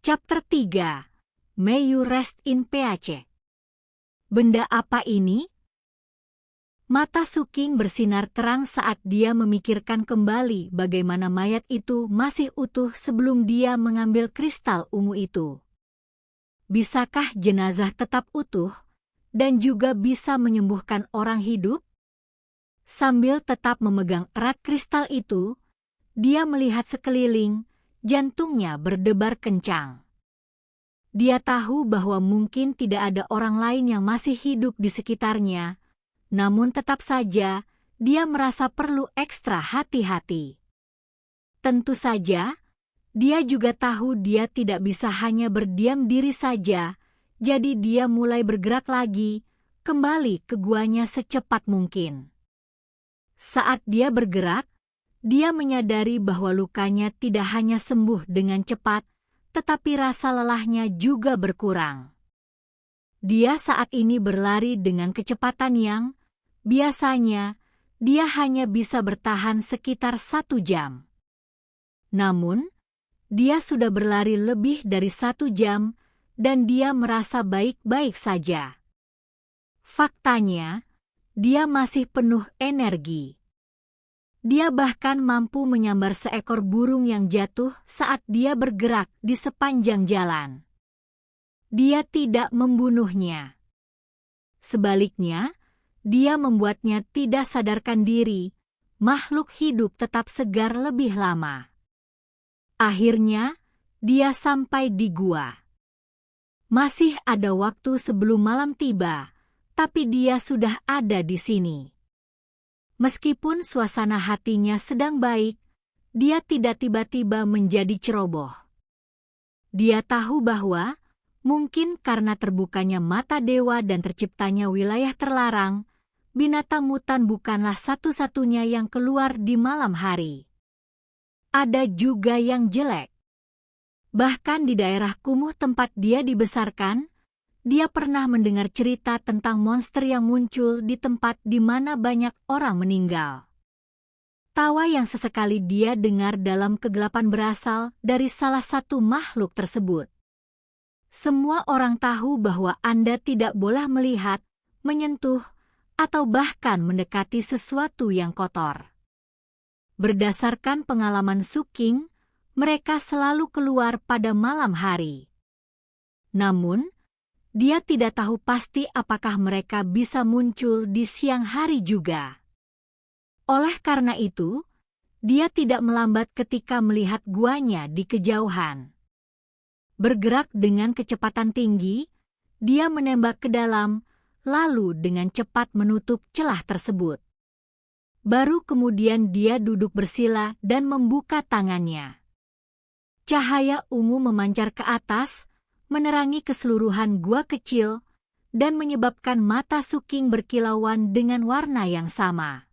Chapter 3. May you rest in peace. Benda apa ini? Mata Suking bersinar terang saat dia memikirkan kembali bagaimana mayat itu masih utuh sebelum dia mengambil kristal ungu itu. Bisakah jenazah tetap utuh dan juga bisa menyembuhkan orang hidup? Sambil tetap memegang erat kristal itu, dia melihat sekeliling, jantungnya berdebar kencang. Dia tahu bahwa mungkin tidak ada orang lain yang masih hidup di sekitarnya, namun tetap saja dia merasa perlu ekstra hati-hati. Tentu saja, dia juga tahu dia tidak bisa hanya berdiam diri saja, jadi dia mulai bergerak lagi, kembali ke guanya secepat mungkin. Saat dia bergerak, dia menyadari bahwa lukanya tidak hanya sembuh dengan cepat, tetapi rasa lelahnya juga berkurang. Dia saat ini berlari dengan kecepatan yang, biasanya, dia hanya bisa bertahan sekitar 1 jam. Namun, dia sudah berlari lebih dari 1 jam, dan dia merasa baik-baik saja. Faktanya, dia masih penuh energi. Dia bahkan mampu menyambar seekor burung yang jatuh saat dia bergerak di sepanjang jalan. Dia tidak membunuhnya. Sebaliknya, dia membuatnya tidak sadarkan diri, makhluk hidup tetap segar lebih lama. Akhirnya, dia sampai di gua. Masih ada waktu sebelum malam tiba, tapi dia sudah ada di sini. Meskipun suasana hatinya sedang baik, dia tidak tiba-tiba menjadi ceroboh. Dia tahu bahwa, mungkin karena terbukanya mata dewa dan terciptanya wilayah terlarang, binatang mutan bukanlah satu-satunya yang keluar di malam hari. Ada juga yang jelek. Bahkan di daerah kumuh tempat dia dibesarkan, dia pernah mendengar cerita tentang monster yang muncul di tempat di mana banyak orang meninggal. Tawa yang sesekali dia dengar dalam kegelapan berasal dari salah satu makhluk tersebut. Semua orang tahu bahwa Anda tidak boleh melihat, menyentuh, atau bahkan mendekati sesuatu yang kotor. Berdasarkan pengalaman Suking, mereka selalu keluar pada malam hari. Namun, dia tidak tahu pasti apakah mereka bisa muncul di siang hari juga. Oleh karena itu, dia tidak melambat ketika melihat guanya di kejauhan. Bergerak dengan kecepatan tinggi, dia menembak ke dalam, lalu dengan cepat menutup celah tersebut. Baru kemudian dia duduk bersila dan membuka tangannya. Cahaya ungu memancar ke atas, menerangi keseluruhan gua kecil, dan menyebabkan mata Suking berkilauan dengan warna yang sama.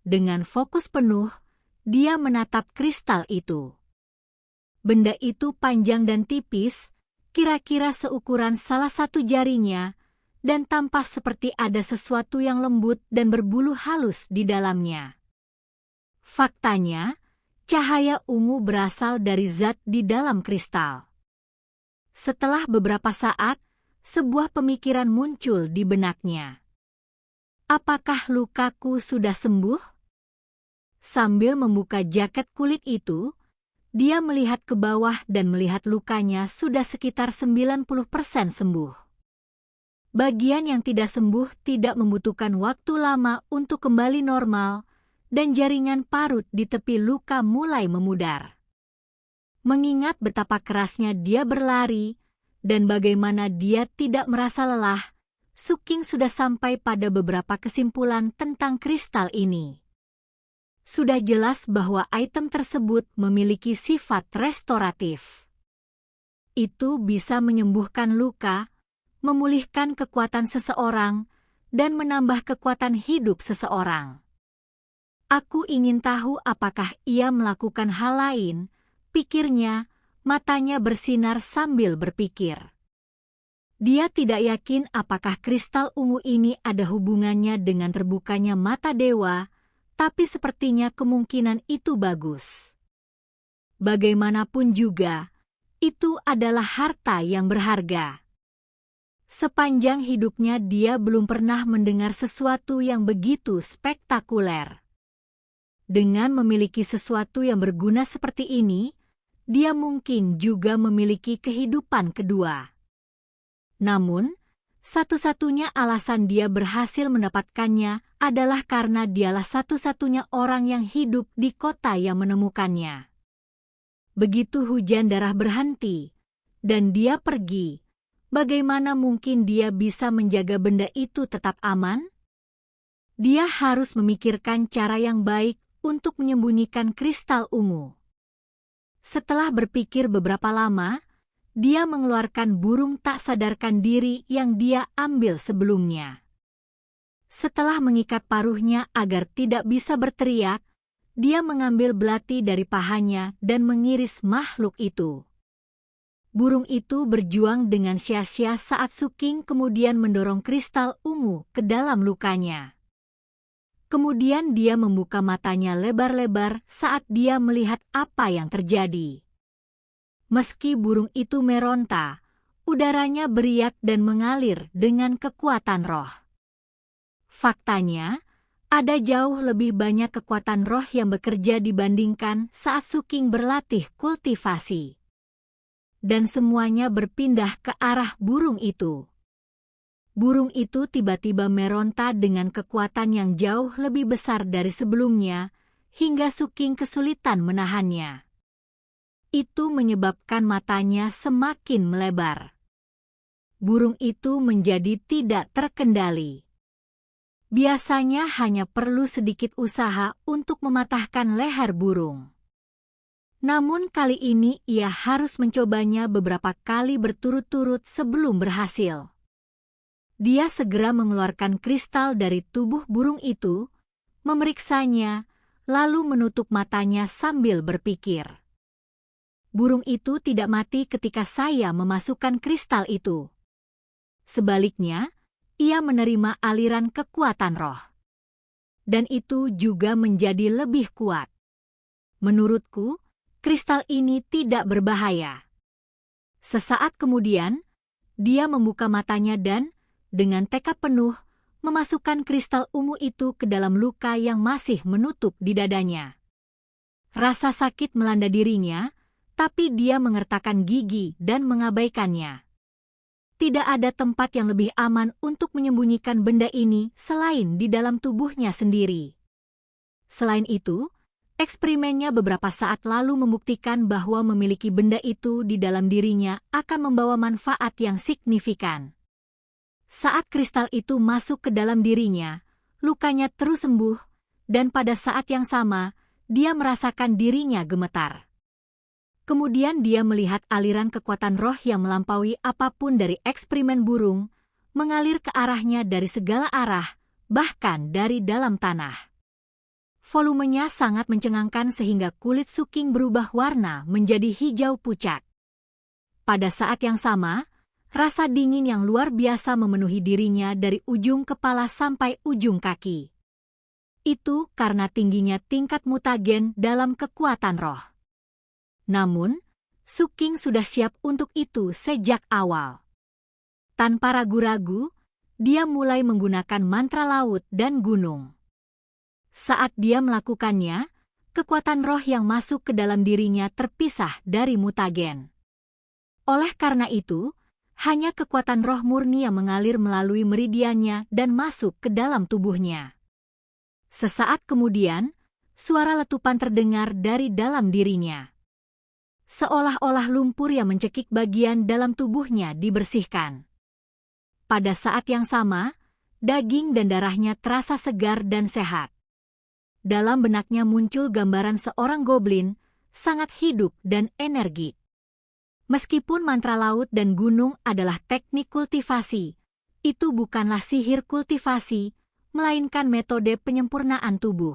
Dengan fokus penuh, dia menatap kristal itu. Benda itu panjang dan tipis, kira-kira seukuran salah satu jarinya, dan tampak seperti ada sesuatu yang lembut dan berbulu halus di dalamnya. Faktanya, cahaya ungu berasal dari zat di dalam kristal. Setelah beberapa saat, sebuah pemikiran muncul di benaknya. Apakah lukaku sudah sembuh? Sambil membuka jaket kulit itu, dia melihat ke bawah dan melihat lukanya sudah sekitar 90% sembuh. Bagian yang tidak sembuh tidak membutuhkan waktu lama untuk kembali normal, dan jaringan parut di tepi luka mulai memudar. Mengingat betapa kerasnya dia berlari, dan bagaimana dia tidak merasa lelah, Suking sudah sampai pada beberapa kesimpulan tentang kristal ini. Sudah jelas bahwa item tersebut memiliki sifat restoratif. Itu bisa menyembuhkan luka, memulihkan kekuatan seseorang, dan menambah kekuatan hidup seseorang. Aku ingin tahu apakah ia melakukan hal lain, pikirnya, matanya bersinar sambil berpikir. Dia tidak yakin apakah kristal ungu ini ada hubungannya dengan terbukanya mata dewa, tapi sepertinya kemungkinan itu bagus. Bagaimanapun juga, Itu adalah harta yang berharga. Sepanjang hidupnya dia belum pernah mendengar sesuatu yang begitu spektakuler. Dengan memiliki sesuatu yang berguna seperti ini, dia mungkin juga memiliki kehidupan kedua. Namun, satu-satunya alasan dia berhasil mendapatkannya adalah karena dialah satu-satunya orang yang hidup di kota yang menemukannya. Begitu hujan darah berhenti, dan dia pergi, bagaimana mungkin dia bisa menjaga benda itu tetap aman? Dia harus memikirkan cara yang baik untuk menyembunyikan kristal ungu. Setelah berpikir beberapa lama, dia mengeluarkan burung tak sadarkan diri yang dia ambil sebelumnya. Setelah mengikat paruhnya agar tidak bisa berteriak, dia mengambil belati dari pahanya dan mengiris makhluk itu. Burung itu berjuang dengan sia-sia saat Suking kemudian mendorong kristal ungu ke dalam lukanya. Kemudian dia membuka matanya lebar-lebar saat dia melihat apa yang terjadi. Meski burung itu meronta, udaranya beriak dan mengalir dengan kekuatan roh. Faktanya, ada jauh lebih banyak kekuatan roh yang bekerja dibandingkan saat Suking berlatih kultivasi. Dan semuanya berpindah ke arah burung itu. Burung itu tiba-tiba meronta dengan kekuatan yang jauh lebih besar dari sebelumnya, hingga Suking kesulitan menahannya. Itu menyebabkan matanya semakin melebar. Burung itu menjadi tidak terkendali. Biasanya hanya perlu sedikit usaha untuk mematahkan leher burung. Namun kali ini ia harus mencobanya beberapa kali berturut-turut sebelum berhasil. Dia segera mengeluarkan kristal dari tubuh burung itu, memeriksanya, lalu menutup matanya sambil berpikir. Burung itu tidak mati ketika saya memasukkan kristal itu. Sebaliknya, ia menerima aliran kekuatan roh. Dan itu juga menjadi lebih kuat. Menurutku, kristal ini tidak berbahaya. Sesaat kemudian, dia membuka matanya dan, dengan tekad penuh, memasukkan kristal ungu itu ke dalam luka yang masih menutup di dadanya. Rasa sakit melanda dirinya, tapi dia mengertakkan gigi dan mengabaikannya. Tidak ada tempat yang lebih aman untuk menyembunyikan benda ini selain di dalam tubuhnya sendiri. Selain itu, eksperimennya beberapa saat lalu membuktikan bahwa memiliki benda itu di dalam dirinya akan membawa manfaat yang signifikan. Saat kristal itu masuk ke dalam dirinya, lukanya terus sembuh, dan pada saat yang sama, dia merasakan dirinya gemetar. Kemudian dia melihat aliran kekuatan roh yang melampaui apapun dari eksperimen burung, mengalir ke arahnya dari segala arah, bahkan dari dalam tanah. Volumenya sangat mencengangkan sehingga kulit Suking berubah warna menjadi hijau pucat. Pada saat yang sama, rasa dingin yang luar biasa memenuhi dirinya dari ujung kepala sampai ujung kaki. Itu karena tingginya tingkat mutagen dalam kekuatan roh. Namun, Suking sudah siap untuk itu sejak awal. Tanpa ragu-ragu, dia mulai menggunakan mantra laut dan gunung. Saat dia melakukannya, kekuatan roh yang masuk ke dalam dirinya terpisah dari mutagen. Oleh karena itu, hanya kekuatan roh murni yang mengalir melalui meridiannya dan masuk ke dalam tubuhnya. Sesaat kemudian, suara letupan terdengar dari dalam dirinya. Seolah-olah lumpur yang mencekik bagian dalam tubuhnya dibersihkan. Pada saat yang sama, daging dan darahnya terasa segar dan sehat. Dalam benaknya muncul gambaran seorang goblin, sangat hidup dan energik. Meskipun mantra laut dan gunung adalah teknik kultivasi, itu bukanlah sihir kultivasi, melainkan metode penyempurnaan tubuh.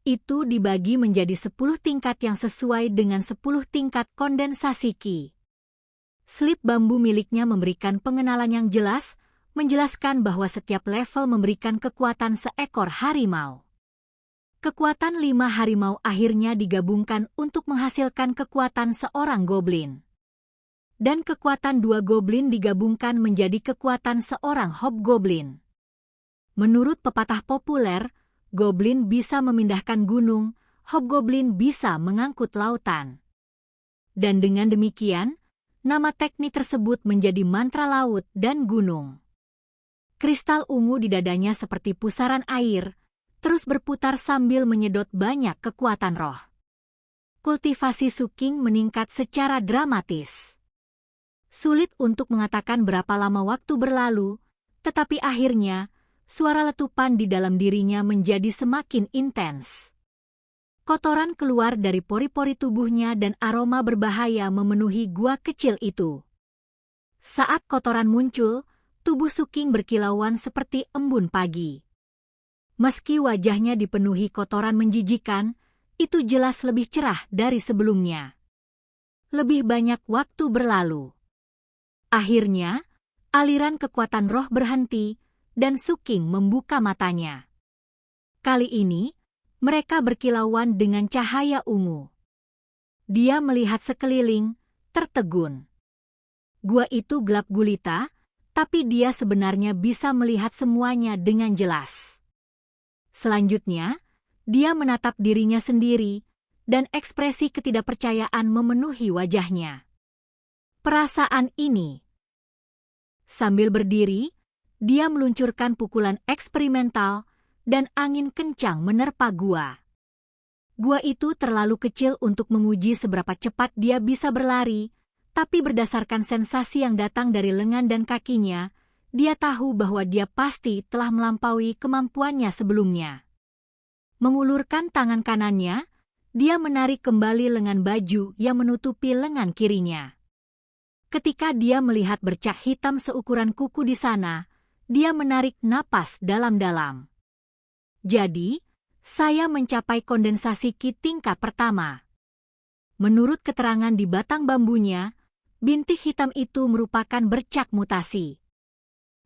Itu dibagi menjadi 10 tingkat yang sesuai dengan 10 tingkat kondensasi Qi. Slip bambu miliknya memberikan pengenalan yang jelas, menjelaskan bahwa setiap level memberikan kekuatan seekor harimau. Kekuatan 5 harimau akhirnya digabungkan untuk menghasilkan kekuatan seorang goblin. dan kekuatan dua goblin digabungkan menjadi kekuatan seorang hobgoblin. Menurut pepatah populer, goblin bisa memindahkan gunung, hobgoblin bisa mengangkut lautan. Dan dengan demikian, nama teknik tersebut menjadi mantra laut dan gunung. Kristal ungu di dadanya seperti pusaran air, terus berputar sambil menyedot banyak kekuatan roh. Kultivasi Suking meningkat secara dramatis. Sulit untuk mengatakan berapa lama waktu berlalu, tetapi akhirnya, suara letupan di dalam dirinya menjadi semakin intens. Kotoran keluar dari pori-pori tubuhnya dan aroma berbahaya memenuhi gua kecil itu. Saat kotoran muncul, tubuh Suking berkilauan seperti embun pagi. Meski wajahnya dipenuhi kotoran menjijikan, itu jelas lebih cerah dari sebelumnya. Lebih banyak waktu berlalu. Akhirnya, aliran kekuatan roh berhenti, dan Suking membuka matanya. Kali ini, mereka berkilauan dengan cahaya ungu. Dia melihat sekeliling, tertegun. Gua itu gelap gulita, tapi dia sebenarnya bisa melihat semuanya dengan jelas. Selanjutnya, dia menatap dirinya sendiri, dan ekspresi ketidakpercayaan memenuhi wajahnya. Perasaan ini. Sambil berdiri, dia meluncurkan pukulan eksperimental, dan angin kencang menerpa gua. Gua itu terlalu kecil untuk menguji seberapa cepat dia bisa berlari, tapi berdasarkan sensasi yang datang dari lengan dan kakinya, dia tahu bahwa dia pasti telah melampaui kemampuannya sebelumnya. Mengulurkan tangan kanannya, dia menarik kembali lengan baju yang menutupi lengan kirinya. Ketika dia melihat bercak hitam seukuran kuku di sana, dia menarik napas dalam-dalam. Jadi, saya mencapai kondensasi Ki tingkat pertama. Menurut keterangan di batang bambunya, bintik hitam itu merupakan bercak mutasi.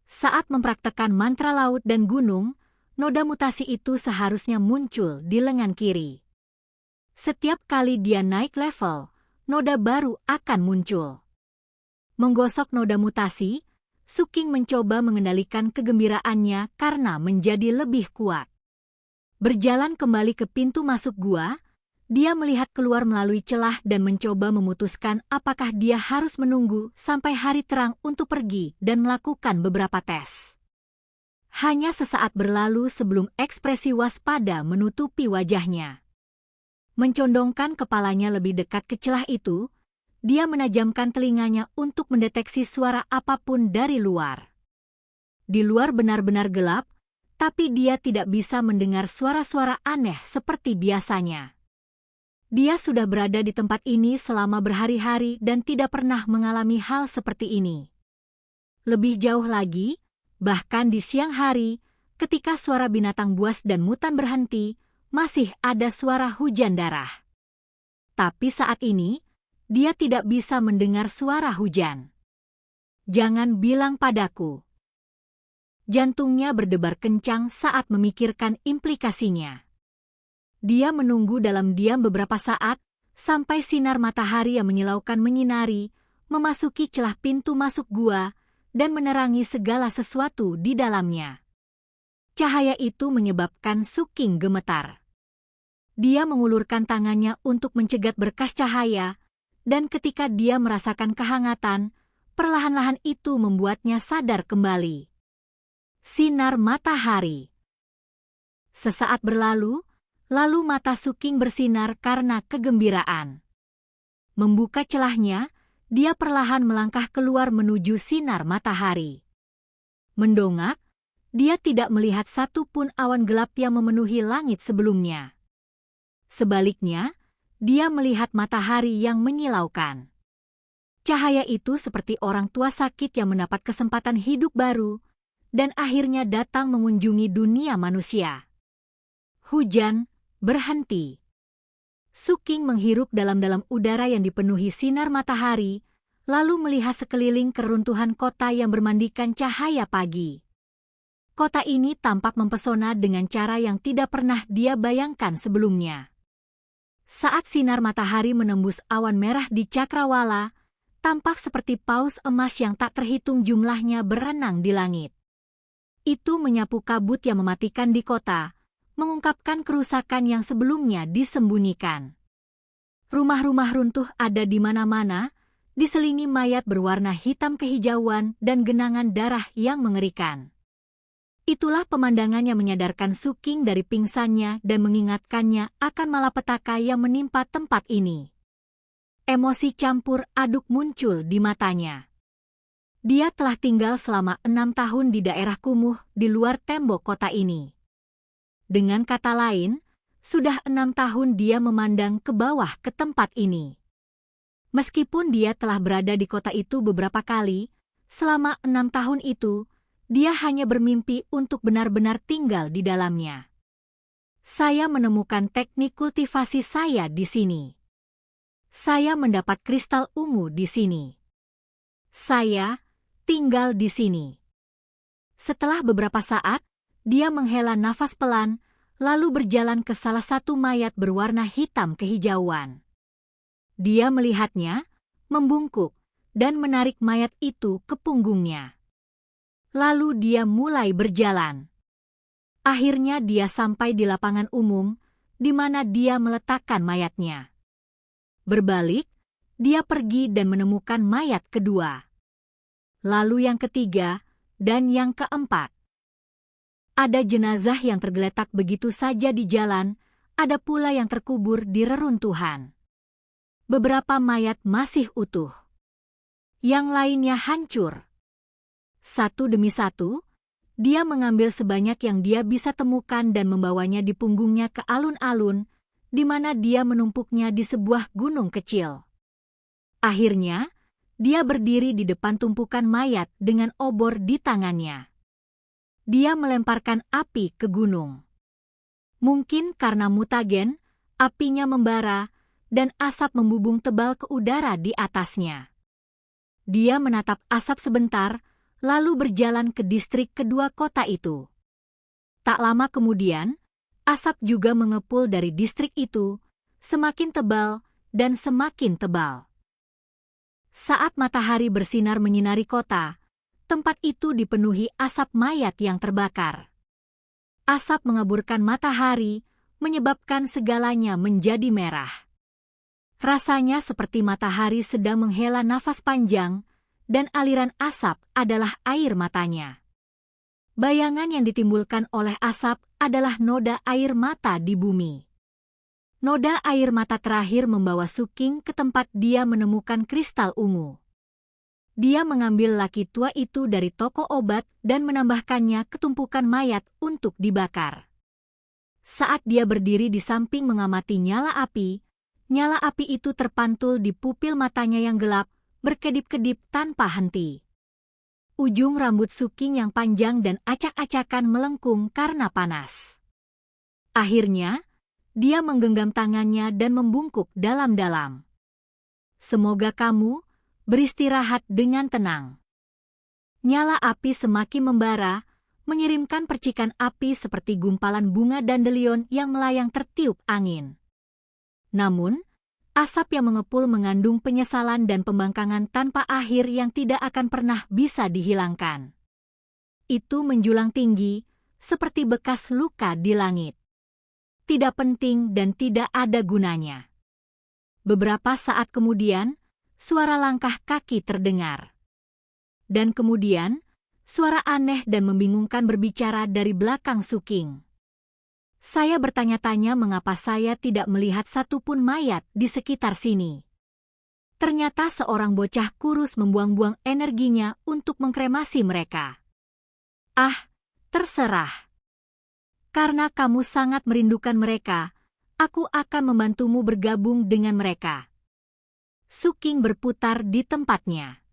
Saat mempraktekkan mantra laut dan gunung, noda mutasi itu seharusnya muncul di lengan kiri. Setiap kali dia naik level, noda baru akan muncul. Menggosok noda mutasi, Suking mencoba mengendalikan kegembiraannya karena menjadi lebih kuat. Berjalan kembali ke pintu masuk gua, dia melihat keluar melalui celah dan mencoba memutuskan apakah dia harus menunggu sampai hari terang untuk pergi dan melakukan beberapa tes. Hanya sesaat berlalu sebelum ekspresi waspada menutupi wajahnya. Mencondongkan kepalanya lebih dekat ke celah itu, dia menajamkan telinganya untuk mendeteksi suara apapun dari luar. Di luar benar-benar gelap, tapi dia tidak bisa mendengar suara-suara aneh seperti biasanya. Dia sudah berada di tempat ini selama berhari-hari dan tidak pernah mengalami hal seperti ini. Lebih jauh lagi, bahkan di siang hari, ketika suara binatang buas dan mutan berhenti, masih ada suara hujan darah. Tapi saat ini, dia tidak bisa mendengar suara hujan. Jangan bilang padaku. Jantungnya berdebar kencang saat memikirkan implikasinya. Dia menunggu dalam diam beberapa saat, sampai sinar matahari yang menyilaukan menyinari, memasuki celah pintu masuk gua, dan menerangi segala sesuatu di dalamnya. Cahaya itu menyebabkan Suking gemetar. Dia mengulurkan tangannya untuk mencegat berkas cahaya, dan ketika dia merasakan kehangatan, perlahan-lahan itu membuatnya sadar kembali. Sinar matahari. Sesaat berlalu, lalu mata Suking bersinar karena kegembiraan. Membuka celahnya, dia perlahan melangkah keluar menuju sinar matahari. Mendongak, dia tidak melihat satu pun awan gelap yang memenuhi langit sebelumnya. Sebaliknya, dia melihat matahari yang menyilaukan. Cahaya itu seperti orang tua sakit yang mendapat kesempatan hidup baru, dan akhirnya datang mengunjungi dunia manusia. Hujan berhenti. Suking menghirup dalam-dalam udara yang dipenuhi sinar matahari, lalu melihat sekeliling keruntuhan kota yang bermandikan cahaya pagi. Kota ini tampak mempesona dengan cara yang tidak pernah dia bayangkan sebelumnya. Saat sinar matahari menembus awan merah di Cakrawala, tampak seperti paus emas yang tak terhitung jumlahnya berenang di langit. Itu menyapu kabut yang mematikan di kota, mengungkapkan kerusakan yang sebelumnya disembunyikan. Rumah-rumah runtuh ada di mana-mana, diselingi mayat berwarna hitam kehijauan dan genangan darah yang mengerikan. Itulah pemandangan yang menyadarkan Su King dari pingsannya dan mengingatkannya akan malapetaka yang menimpa tempat ini. Emosi campur aduk muncul di matanya. Dia telah tinggal selama 6 tahun di daerah kumuh di luar tembok kota ini. Dengan kata lain, sudah 6 tahun dia memandang ke bawah ke tempat ini. Meskipun dia telah berada di kota itu beberapa kali, selama 6 tahun itu, dia hanya bermimpi untuk benar-benar tinggal di dalamnya. Saya menemukan teknik kultivasi saya di sini. Saya mendapat kristal ungu di sini. Saya tinggal di sini. Setelah beberapa saat, dia menghela nafas pelan, lalu berjalan ke salah satu mayat berwarna hitam kehijauan. Dia melihatnya, membungkuk, dan menarik mayat itu ke punggungnya. Lalu dia mulai berjalan. Akhirnya dia sampai di lapangan umum, di mana dia meletakkan mayatnya. Berbalik, dia pergi dan menemukan mayat kedua. Lalu yang ketiga, dan yang keempat. Ada jenazah yang tergeletak begitu saja di jalan, ada pula yang terkubur di reruntuhan. Beberapa mayat masih utuh. Yang lainnya hancur. Satu demi satu, dia mengambil sebanyak yang dia bisa temukan dan membawanya di punggungnya ke alun-alun, di mana dia menumpuknya di sebuah gunung kecil. Akhirnya, dia berdiri di depan tumpukan mayat dengan obor di tangannya. Dia melemparkan api ke gunung. Mungkin karena mutagen, apinya membara, dan asap membubung tebal ke udara di atasnya. Dia menatap asap sebentar, lalu berjalan ke distrik kedua kota itu. Tak lama kemudian, asap juga mengepul dari distrik itu, semakin tebal dan semakin tebal. Saat matahari bersinar menyinari kota, tempat itu dipenuhi asap mayat yang terbakar. Asap mengaburkan matahari, menyebabkan segalanya menjadi merah. Rasanya seperti matahari sedang menghela nafas panjang, dan aliran asap adalah air matanya. Bayangan yang ditimbulkan oleh asap adalah noda air mata di bumi. Noda air mata terakhir membawa Su King ke tempat dia menemukan kristal ungu. Dia mengambil laki tua itu dari toko obat dan menambahkannya ke tumpukan mayat untuk dibakar. Saat dia berdiri di samping mengamati nyala api itu terpantul di pupil matanya yang gelap, berkedip-kedip tanpa henti. Ujung rambut Su King yang panjang dan acak-acakan melengkung karena panas. Akhirnya, dia menggenggam tangannya dan membungkuk dalam-dalam. Semoga kamu beristirahat dengan tenang. Nyala api semakin membara, mengirimkan percikan api seperti gumpalan bunga dandelion yang melayang tertiup angin. Namun, asap yang mengepul mengandung penyesalan dan pembangkangan tanpa akhir yang tidak akan pernah bisa dihilangkan. Itu menjulang tinggi, seperti bekas luka di langit. Tidak penting dan tidak ada gunanya. Beberapa saat kemudian, suara langkah kaki terdengar. Dan kemudian, suara aneh dan membingungkan berbicara dari belakang Su King. Saya bertanya-tanya mengapa saya tidak melihat satupun mayat di sekitar sini. Ternyata seorang bocah kurus membuang-buang energinya untuk mengkremasi mereka. Ah, terserah. Karena kamu sangat merindukan mereka, aku akan membantumu bergabung dengan mereka. Su King berputar di tempatnya.